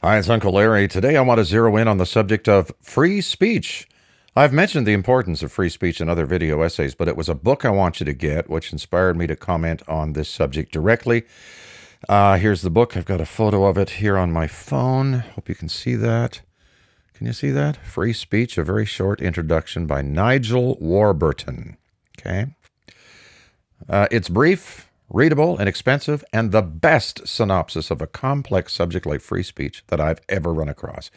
Hi, it's Uncle Larry. Today I want to zero in on the subject of free speech. I've mentioned the importance of free speech in other video essays, but it was a book I want you to get, which inspired me to comment on this subject directly. Here's the book. I've got a photo of it here on my phone. Hope you can see that. Can you see that? Free Speech, a very short introduction by Nigel Warburton. Okay. It's brief, readable, inexpensive, and the best synopsis of a complex subject like free speech that I've ever run across.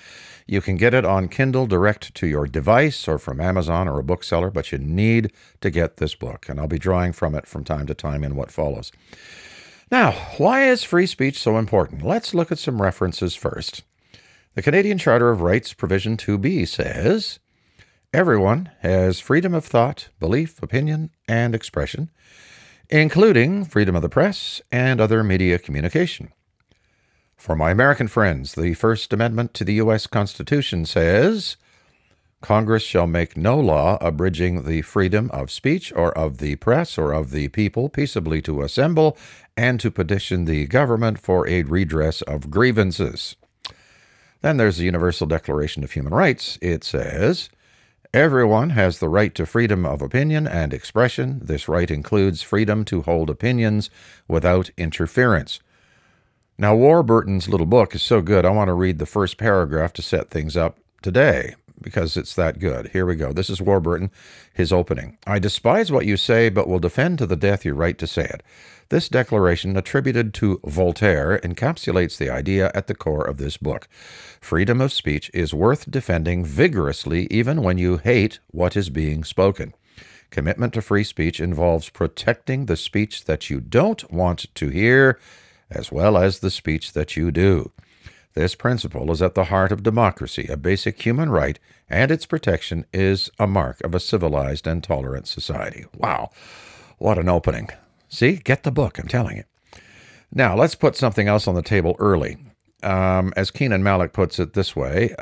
You can get it on Kindle direct to your device or from Amazon or a bookseller, but you need to get this book, and I'll be drawing from it from time to time in what follows. Now, why is free speech so important? Let's look at some references first. The Canadian Charter of Rights, Provision 2B, says, everyone has freedom of thought, belief, opinion, and expression, including freedom of the press and other media communication. For my American friends, the First Amendment to the U.S. Constitution says, Congress shall make no law abridging the freedom of speech or of the press or of the people peaceably to assemble and to petition the government for a redress of grievances. Then there's the Universal Declaration of Human Rights. It says, everyone has the right to freedom of opinion and expression. This right includes freedom to hold opinions without interference. Now, Warburton's little book is so good, I want to read the first paragraph to set things up today, because it's that good. Here we go. This is Warburton, his opening. I despise what you say, but will defend to the death your right to say it. This declaration, attributed to Voltaire, encapsulates the idea at the core of this book. Freedom of speech is worth defending vigorously even when you hate what is being spoken. Commitment to free speech involves protecting the speech that you don't want to hear, as well as the speech that you do. This principle is at the heart of democracy, a basic human right, and its protection is a mark of a civilized and tolerant society. Wow, what an opening. See, get the book, I'm telling you. Now, let's put something else on the table early. As Keenan Malik puts it this way,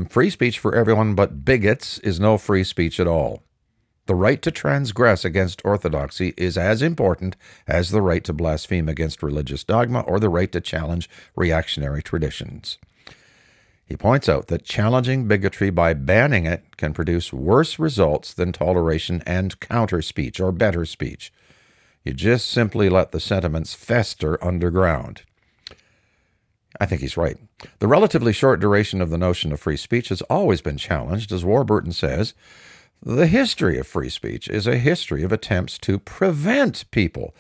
free speech for everyone but bigots is no free speech at all. The right to transgress against orthodoxy is as important as the right to blaspheme against religious dogma or the right to challenge reactionary traditions. He points out that challenging bigotry by banning it can produce worse results than toleration and counter speech or better speech. You just simply let the sentiments fester underground. I think he's right. The relatively short duration of the notion of free speech has always been challenged. As Warburton says, the history of free speech is a history of attempts to prevent people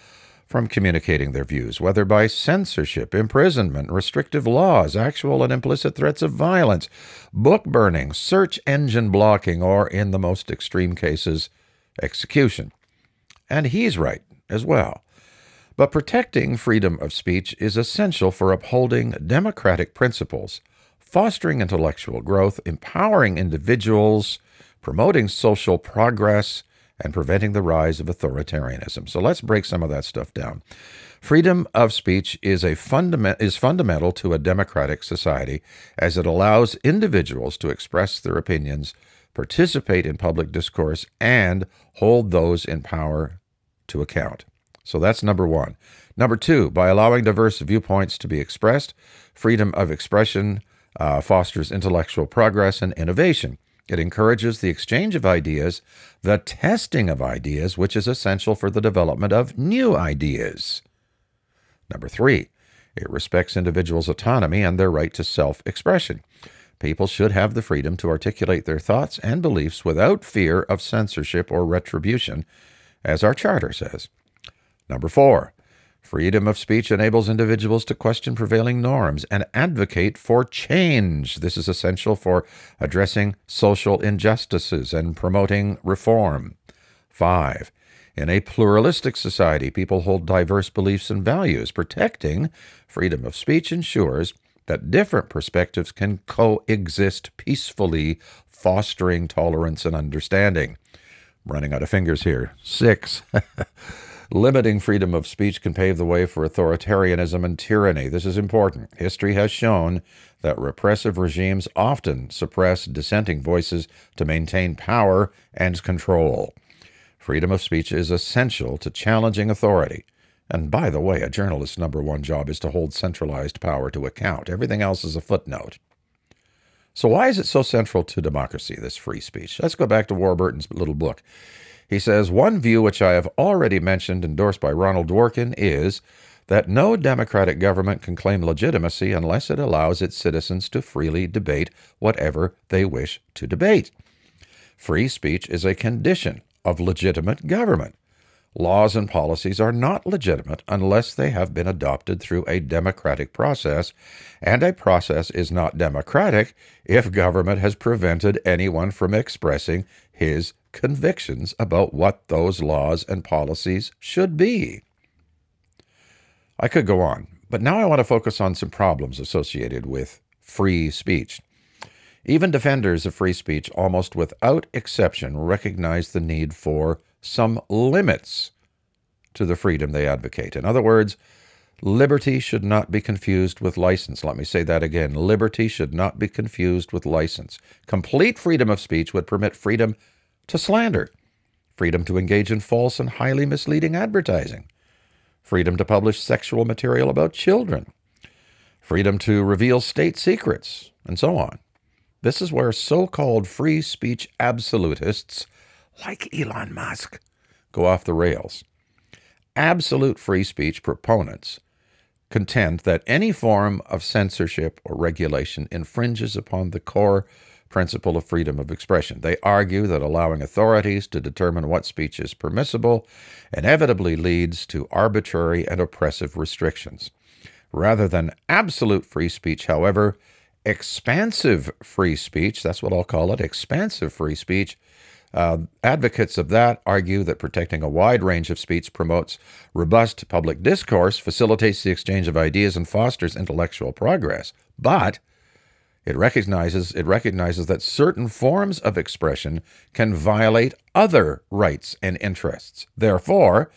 from communicating their views, whether by censorship, imprisonment, restrictive laws, actual and implicit threats of violence, book burning, search engine blocking, or, in the most extreme cases, execution. And he's right as well. But protecting freedom of speech is essential for upholding democratic principles, fostering intellectual growth, empowering individuals, promoting social progress, and preventing the rise of authoritarianism. So let's break some of that stuff down. Freedom of speech is fundamental to a democratic society, as it allows individuals to express their opinions, participate in public discourse, and hold those in power to account. So that's number one. Number two, by allowing diverse viewpoints to be expressed, freedom of expression fosters intellectual progress and innovation. It encourages the exchange of ideas, the testing of ideas, which is essential for the development of new ideas. Number three, it respects individuals' autonomy and their right to self-expression. People should have the freedom to articulate their thoughts and beliefs without fear of censorship or retribution, as our charter says. Number four, freedom of speech enables individuals to question prevailing norms and advocate for change. This is essential for addressing social injustices and promoting reform. 5. In a pluralistic society, people hold diverse beliefs and values. Protecting freedom of speech ensures that different perspectives can coexist peacefully, fostering tolerance and understanding. I'm running out of fingers here. 6. Limiting freedom of speech can pave the way for authoritarianism and tyranny. This is important. History has shown that repressive regimes often suppress dissenting voices to maintain power and control. Freedom of speech is essential to challenging authority, And by the way, a journalist's number one job is to hold centralized power to account. Everything else is a footnote. So why is it so central to democracy, this free speech? Let's go back to Warburton's little book. He says, one view which I have already mentioned, endorsed by Ronald Dworkin, is that no democratic government can claim legitimacy unless it allows its citizens to freely debate whatever they wish to debate. Free speech is a condition of legitimate government. Laws and policies are not legitimate unless they have been adopted through a democratic process, and a process is not democratic if government has prevented anyone from expressing his convictions about what those laws and policies should be. I could go on, but now I want to focus on some problems associated with free speech. Even defenders of free speech, almost without exception, recognize the need for some limits to the freedom they advocate. In other words, liberty should not be confused with license. Let me say that again. Liberty should not be confused with license. Complete freedom of speech would permit freedom to slander, freedom to engage in false and highly misleading advertising, freedom to publish sexual material about children, freedom to reveal state secrets, and so on. This is where so-called free speech absolutists, like Elon Musk, go off the rails. Absolute free speech proponents contend that any form of censorship or regulation infringes upon the core principle of freedom of expression. They argue that allowing authorities to determine what speech is permissible inevitably leads to arbitrary and oppressive restrictions. Rather than absolute free speech, however, expansive free speech, that's what I'll call it, expansive free speech, advocates of that argue that protecting a wide range of speech promotes robust public discourse, facilitates the exchange of ideas, and fosters intellectual progress. But it recognizes that certain forms of expression can violate other rights and interests. Therefore,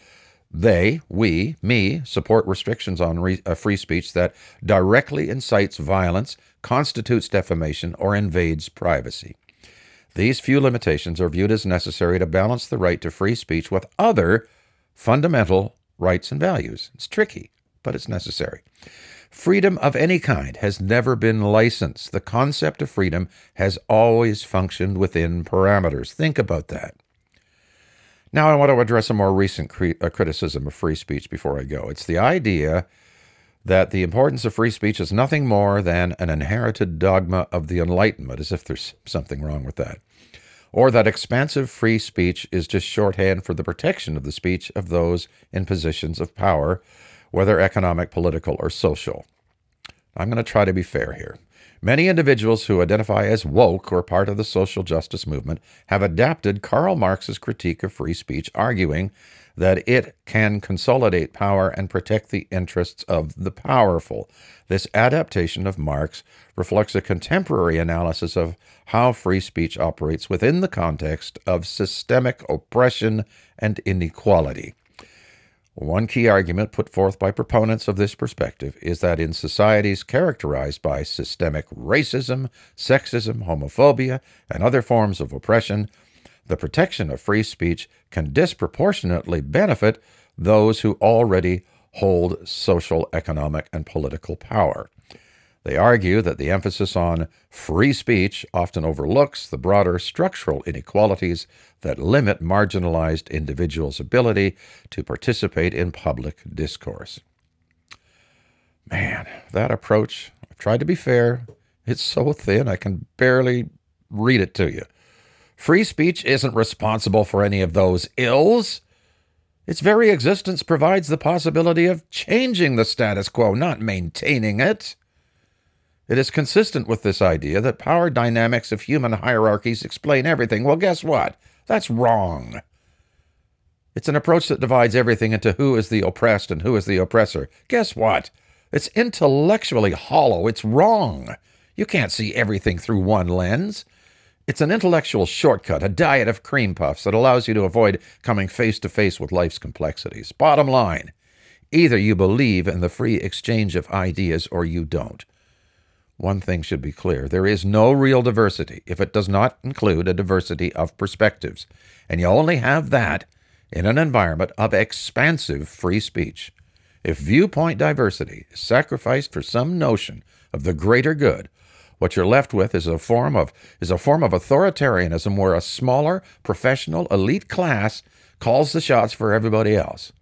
we support restrictions on free speech that directly incites violence, constitutes defamation, or invades privacy. These few limitations are viewed as necessary to balance the right to free speech with other fundamental rights and values. It's tricky, but it's necessary. Freedom of any kind has never been licensed. The concept of freedom has always functioned within parameters. Think about that. Now I want to address a more recent criticism of free speech before I go. It's the idea that the importance of free speech is nothing more than an inherited dogma of the Enlightenment, as if there's something wrong with that. Or that expansive free speech is just shorthand for the protection of the speech of those in positions of power, whether economic, political, or social. I'm going to try to be fair here. Many individuals who identify as woke or part of the social justice movement have adapted Karl Marx's critique of free speech, arguing that it can consolidate power and protect the interests of the powerful. This adaptation of Marx reflects a contemporary analysis of how free speech operates within the context of systemic oppression and inequality. One key argument put forth by proponents of this perspective is that in societies characterized by systemic racism, sexism, homophobia, and other forms of oppression, the protection of free speech can disproportionately benefit those who already hold social, economic, and political power. They argue that the emphasis on free speech often overlooks the broader structural inequalities that limit marginalized individuals' ability to participate in public discourse. Man, that approach, I've tried to be fair, it's so thin I can barely read it to you. Free speech isn't responsible for any of those ills. Its very existence provides the possibility of changing the status quo, not maintaining it. It is consistent with this idea that power dynamics of human hierarchies explain everything. Well, guess what? That's wrong. It's an approach that divides everything into who is the oppressed and who is the oppressor. Guess what? It's intellectually hollow. It's wrong. You can't see everything through one lens. It's an intellectual shortcut, a diet of cream puffs that allows you to avoid coming face to face with life's complexities. Bottom line, either you believe in the free exchange of ideas or you don't. One thing should be clear. There is no real diversity if it does not include a diversity of perspectives. And you only have that in an environment of expansive free speech. If viewpoint diversity is sacrificed for some notion of the greater good, what you're left with is a form of authoritarianism where a smaller, professional, elite class calls the shots for everybody else.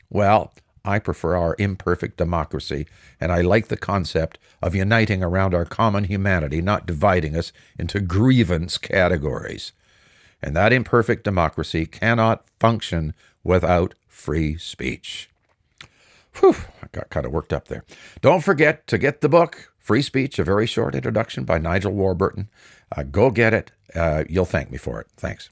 Well, I prefer our imperfect democracy, and I like the concept of uniting around our common humanity, not dividing us into grievance categories. And that imperfect democracy cannot function without free speech. Whew, I got kind of worked up there. Don't forget to get the book, Free Speech, A Very Short Introduction by Nigel Warburton. Go get it. You'll thank me for it. Thanks.